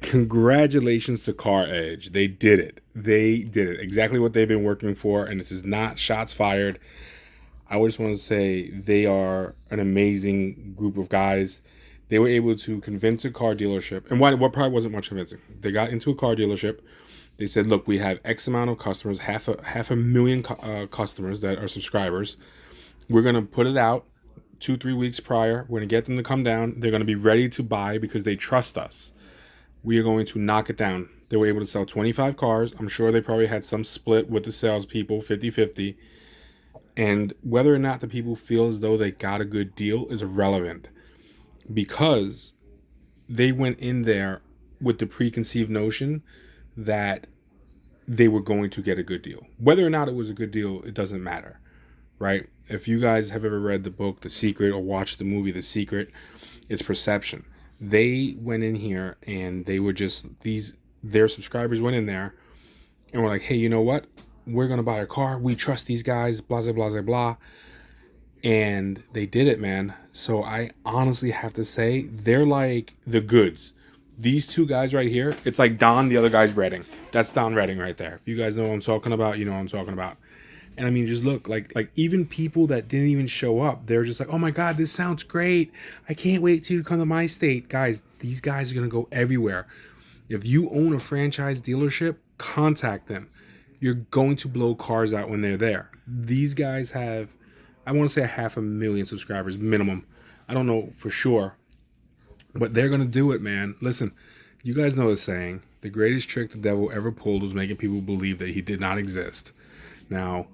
Congratulations to Car Edge. They did it. They did it. Exactly what they've been working for. And this is not shots fired. I just want to say they are an amazing group of guys. They were able to convince a car dealership. And what probably wasn't much convincing. They got into a car dealership. They said, look, we have X amount of customers, half a million customers that are subscribers. We're going to put it out 2-3 weeks prior. We're going to get them to come down. They're going to be ready to buy because they trust us. We are going to knock it down. They were able to sell 25 cars. I'm sure they probably had some split with the salespeople, 50-50. And whether or not the people feel as though they got a good deal is irrelevant, because they went in there with the preconceived notion that they were going to get a good deal. Whether or not it was a good deal, it doesn't matter, right? If you guys have ever read the book The Secret or watched the movie The Secret, it's perception. They went in here and they were just their subscribers went in there and were like, hey, you know what? We're going to buy a car. We trust these guys, blah, blah, blah, blah, blah. And they did it, man. So I honestly have to say, they're like the goods. These two guys right here, it's like Don, the other guy's Redding. That's Don Redding right there. If you guys know what I'm talking about, you know what I'm talking about. And I mean, just look, like even people that didn't even show up, they're just like, oh my God, this sounds great. I can't wait to come to my state. Guys, these guys are going to go everywhere. If you own a franchise dealership, contact them. You're going to blow cars out when they're there. These guys have, I want to say, 500,000 subscribers minimum. I don't know for sure, but they're going to do it, man. Listen, you guys know the saying, the greatest trick the devil ever pulled was making people believe that he did not exist. Now,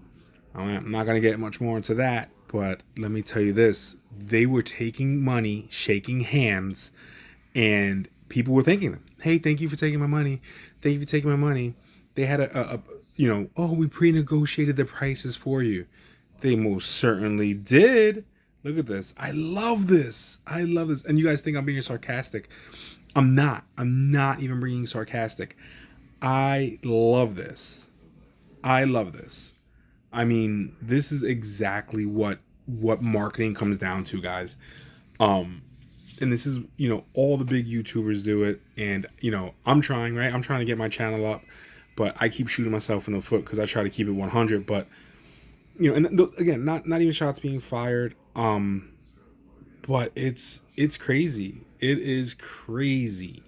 I'm not going to get much more into that, but let me tell you this. They were taking money, shaking hands, and people were thanking them. Hey, thank you for taking my money. Thank you for taking my money. They had oh, we pre-negotiated the prices for you. They most certainly did. Look at this. I love this. I love this. And you guys think I'm being sarcastic. I'm not. I'm not even being sarcastic. I love this. I love this. I mean, this is exactly what marketing comes down to, guys. And this is, all the big YouTubers do it. And, I'm trying, right? I'm trying to get my channel up, but I keep shooting myself in the foot because I try to keep it 100. But, and again, not even shots being fired. But it's crazy. It is crazy.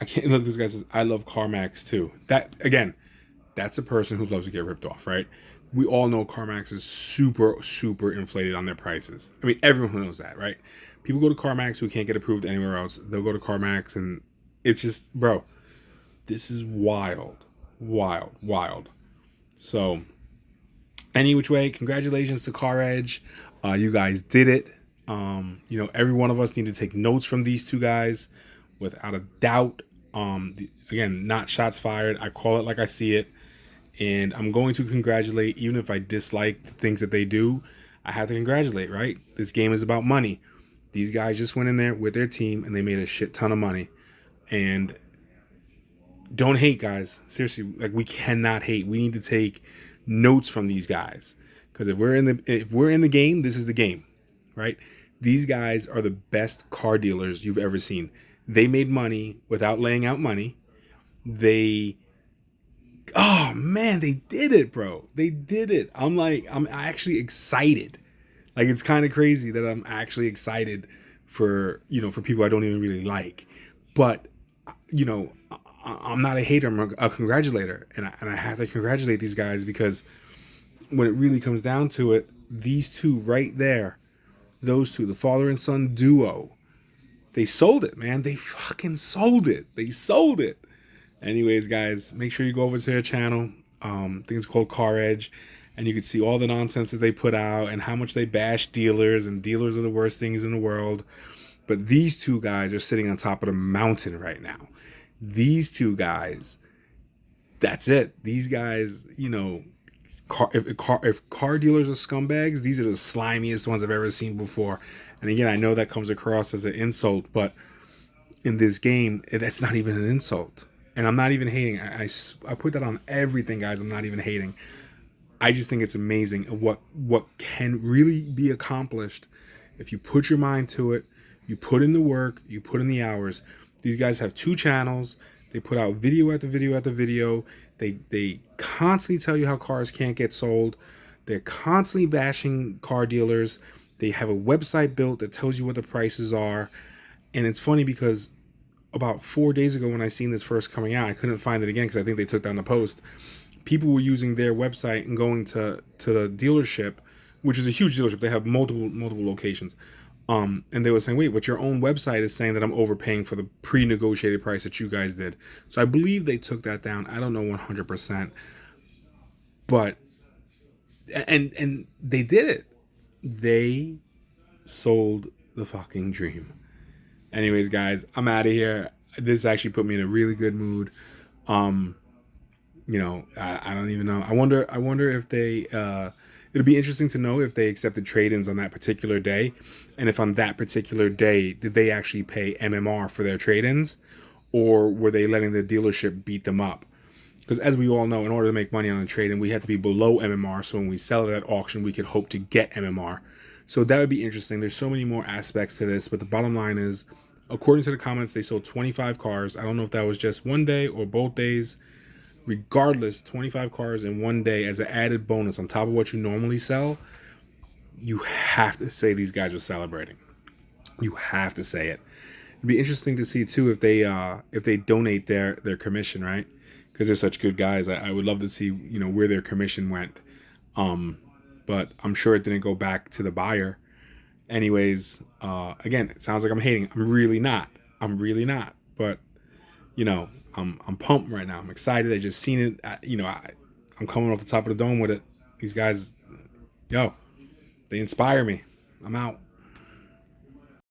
I can't look. This guy says, I love CarMax too. That, again, that's a person who loves to get ripped off, right? We all know CarMax is super, super inflated on their prices. I mean, everyone knows that, right? People go to CarMax who can't get approved anywhere else. They'll go to CarMax, and it's just, bro, this is wild. Wild, wild. So, any which way, congratulations to Car Edge. You guys did it. Every one of us need to take notes from these two guys, without a doubt. Again, not shots fired. I call it like I see it. And I'm going to congratulate, even if I dislike the things that they do, I have to congratulate, right? This game is about money. These guys just went in there with their team and they made a shit ton of money. And don't hate, guys. Seriously, like, we cannot hate. We need to take notes from these guys. Because if we're in the game, this is the game, right? These guys are the best car dealers you've ever seen. They made money without laying out money. Oh man, they did it, bro. They did it. I'm actually excited. Like, it's kind of crazy that I'm actually excited for people I don't even really like. But, I'm not a hater. I'm a congratulator. And I have to congratulate these guys, because when it really comes down to it, these two right there, those two, the father and son duo, they sold it, man. They fucking sold it. They sold it. Anyways, guys, make sure you go over to their channel. I think it's called Car Edge. And you can see all the nonsense that they put out and how much they bash dealers. And dealers are the worst things in the world. But these two guys are sitting on top of the mountain right now. These two guys, that's it. These guys, if car dealers are scumbags, these are the slimiest ones I've ever seen before. And again, I know that comes across as an insult, but in this game, that's not even an insult. And I'm not even hating. I put that on everything, guys. I'm not even hating. I just think it's amazing of what can really be accomplished if you put your mind to it, you put in the work, you put in the hours. These guys have 2 channels. They put out video after video after video. They constantly tell you how cars can't get sold. They're constantly bashing car dealers. They have a website built that tells you what the prices are. And it's funny because about 4 days ago when I seen this first coming out, I couldn't find it again because I think they took down the post. People were using their website and going to the dealership, which is a huge dealership. They have multiple locations. And they were saying, wait, but your own website is saying that I'm overpaying for the pre-negotiated price that you guys did. So I believe they took that down. I don't know 100%, but and they did it. They sold the fucking dream. Anyways, guys, I'm out of here. This actually put me in a really good mood. I don't even know. I wonder if they it'll be interesting to know if they accepted trade-ins on that particular day, and if on that particular day did they actually pay MMR for their trade-ins, or were they letting the dealership beat them up? Because as we all know, in order to make money on a trade-in, we have to be below MMR, so when we sell it at auction, we could hope to get MMR. So that would be interesting. There's so many more aspects to this, but the bottom line is, according to the comments, they sold 25 cars. I don't know if that was just one day or both days. Regardless, 25 cars in one day as an added bonus on top of what you normally sell. You have to say these guys are celebrating. You have to say it. It'd be interesting to see too if they donate their commission, right? Because they're such good guys. I would love to see where their commission went. But I'm sure it didn't go back to the buyer. Anyways, again, it sounds like I'm hating. I'm really not. But I'm pumped right now. I'm excited. I just seen it. I'm coming off the top of the dome with it. These guys, they inspire me. I'm out.